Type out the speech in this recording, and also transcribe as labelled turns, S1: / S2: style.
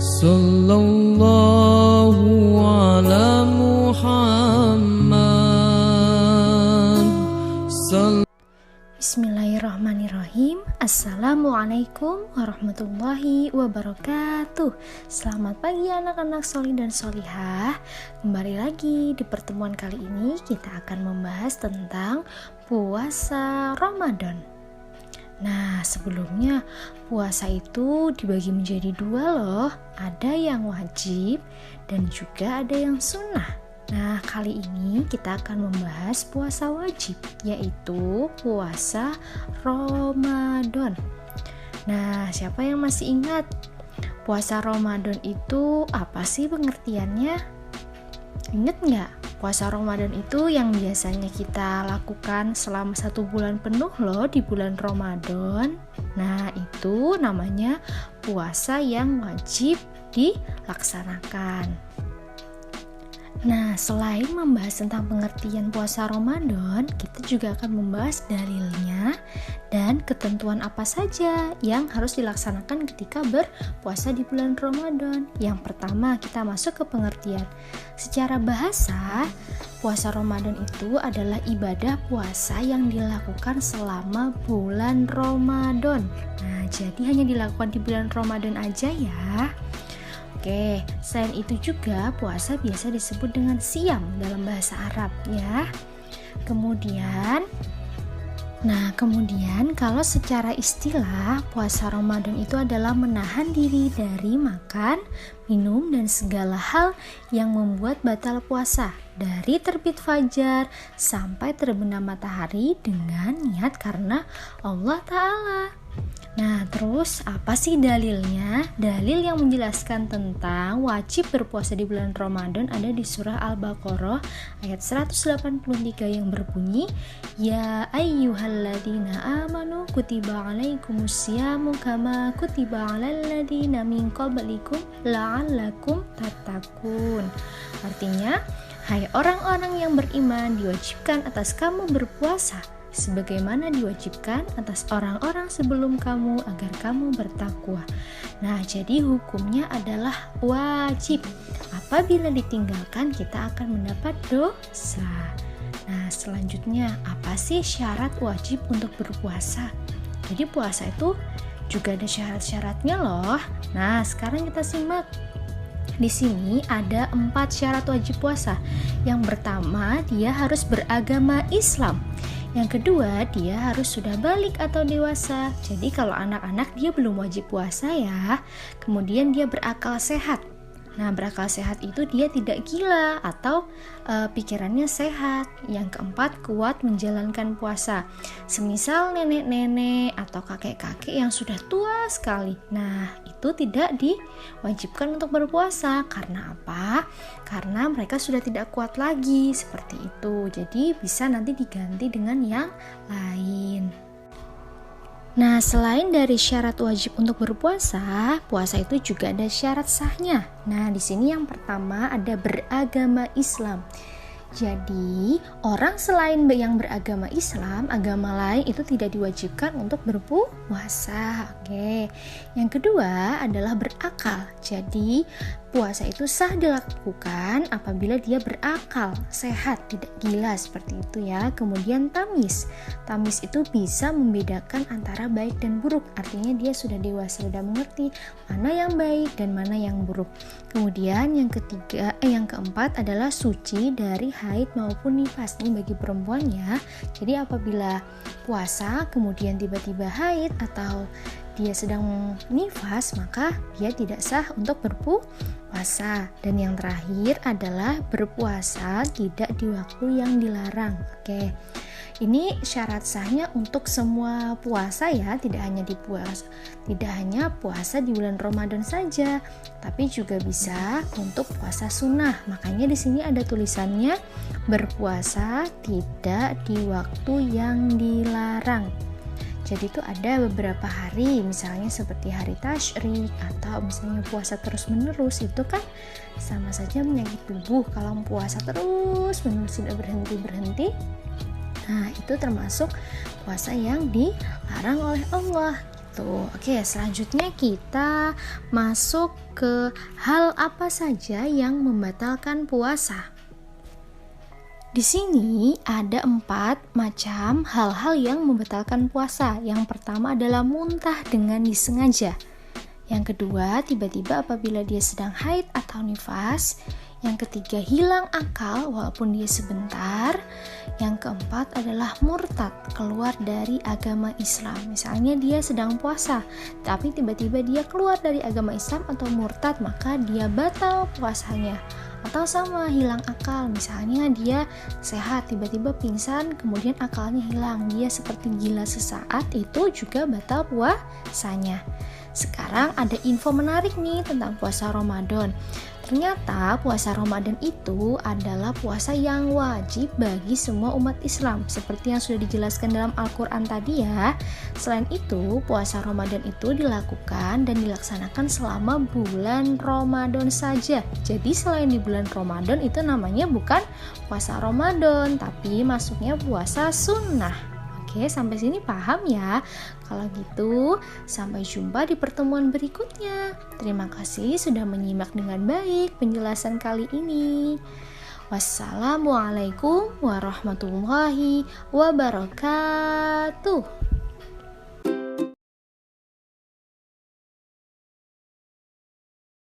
S1: Sallallahu ala Muhammad.
S2: Bismillahirrahmanirrahim. Assalamualaikum warahmatullahi wabarakatuh. Selamat pagi anak-anak solih dan solihah. Kembali lagi di pertemuan kali ini kita akan membahas tentang puasa Ramadan. Nah, sebelumnya puasa itu dibagi menjadi dua loh. Ada yang wajib dan juga ada yang sunnah. Nah, kali ini kita akan membahas puasa wajib, yaitu puasa Ramadan. Nah, siapa yang masih ingat puasa Ramadan itu apa sih pengertiannya? Ingat nggak? Puasa Ramadan itu yang biasanya kita lakukan selama 1 bulan penuh loh di bulan Ramadan. Nah, itu namanya puasa yang wajib dilaksanakan. Nah, selain membahas tentang pengertian puasa Ramadan, kita juga akan membahas dalilnya dan ketentuan apa saja yang harus dilaksanakan ketika berpuasa di bulan Ramadan. Yang pertama, kita masuk ke pengertian. Secara bahasa, puasa Ramadan itu adalah ibadah puasa yang dilakukan selama bulan Ramadan. Nah, jadi hanya dilakukan di bulan Ramadan aja ya. Oke, selain itu juga puasa biasa disebut dengan siam dalam bahasa Arab ya. Kemudian kalau secara istilah puasa Ramadan itu adalah menahan diri dari makan, minum dan segala hal yang membuat batal puasa dari terbit fajar sampai terbenam matahari dengan niat karena Allah Ta'ala. Nah, terus apa sih dalilnya? Dalil yang menjelaskan tentang wajib berpuasa di bulan Ramadan ada di surah Al-Baqarah ayat 183 yang berbunyi, Ya ayyuhalladzina amanu kutiba alaikumusyamu kama kutiba alal ladzina min qablikum la'allakum tattaqun. Artinya, hai orang-orang yang beriman, diwajibkan atas kamu berpuasa sebagaimana diwajibkan atas orang-orang sebelum kamu agar kamu bertakwa. Nah, jadi hukumnya adalah wajib. Apabila ditinggalkan, kita akan mendapat dosa. Nah, selanjutnya, apa sih syarat wajib untuk berpuasa? Jadi puasa itu juga ada syarat-syaratnya loh. Nah, sekarang kita simak. Di sini ada 4 syarat wajib puasa. Yang pertama, dia harus beragama Islam. Yang kedua, dia harus sudah balik atau dewasa. Jadi kalau anak-anak dia belum wajib puasa ya. Kemudian dia berakal sehat. Nah, berakal sehat itu dia tidak gila atau pikirannya sehat. Yang keempat, kuat menjalankan puasa. Semisal nenek-nenek atau kakek-kakek yang sudah tua sekali. Nah, itu tidak diwajibkan untuk berpuasa. Karena apa? Karena mereka sudah tidak kuat lagi seperti itu. Jadi bisa nanti diganti dengan yang lain. Nah, selain dari syarat wajib untuk berpuasa, puasa itu juga ada syarat sahnya. Nah, di sini yang pertama ada beragama Islam. Jadi, orang selain yang beragama Islam, agama lain itu tidak diwajibkan untuk berpuasa. Oke. Yang kedua adalah berakal. Jadi, puasa itu sah dilakukan apabila dia berakal, sehat, tidak gila seperti itu ya. Kemudian tamis. Tamis itu bisa membedakan antara baik dan buruk. Artinya dia sudah dewasa, sudah mengerti mana yang baik dan mana yang buruk. Kemudian yang keempat adalah suci dari haid maupun nifas. Ini bagi perempuan ya. Jadi apabila puasa kemudian tiba-tiba haid atau dia sedang nifas, maka dia tidak sah untuk berpuasa. Dan yang terakhir adalah berpuasa tidak di waktu yang dilarang. Oke. Ini syarat sahnya untuk semua puasa ya, tidak hanya puasa di bulan Ramadan saja, tapi juga bisa untuk puasa sunnah. Makanya di sini ada tulisannya berpuasa tidak di waktu yang dilarang. Jadi itu ada beberapa hari, misalnya seperti hari tasyrik atau misalnya puasa terus menerus, itu kan sama saja menyakiti tubuh. Kalau puasa terus menerus tidak berhenti, nah itu termasuk puasa yang dilarang oleh Allah gitu. Oke, selanjutnya kita masuk ke hal apa saja yang membatalkan puasa. Di sini ada 4 macam hal-hal yang membatalkan puasa. Yang pertama adalah muntah dengan disengaja. Yang kedua, tiba-tiba apabila dia sedang haid atau nifas. Yang ketiga, hilang akal walaupun dia sebentar. Yang keempat adalah murtad, keluar dari agama Islam. Misalnya dia sedang puasa, tapi tiba-tiba dia keluar dari agama Islam atau murtad, maka dia batal puasanya. Atau sama, hilang akal, misalnya dia sehat, tiba-tiba pingsan, kemudian akalnya hilang, dia seperti gila sesaat, itu juga batal puasanya. Sekarang ada info menarik nih tentang puasa Ramadan. Ternyata puasa Ramadan itu adalah puasa yang wajib bagi semua umat Islam, seperti yang sudah dijelaskan dalam Al-Quran tadi ya. Selain itu, puasa Ramadan itu dilakukan dan dilaksanakan selama bulan Ramadan saja. Jadi selain di bulan Ramadan itu namanya bukan puasa Ramadan, tapi masuknya puasa sunnah. Oke, sampai sini paham ya? Kalau gitu, sampai jumpa di pertemuan berikutnya. Terima kasih sudah menyimak dengan baik penjelasan kali ini. Wassalamualaikum warahmatullahi wabarakatuh.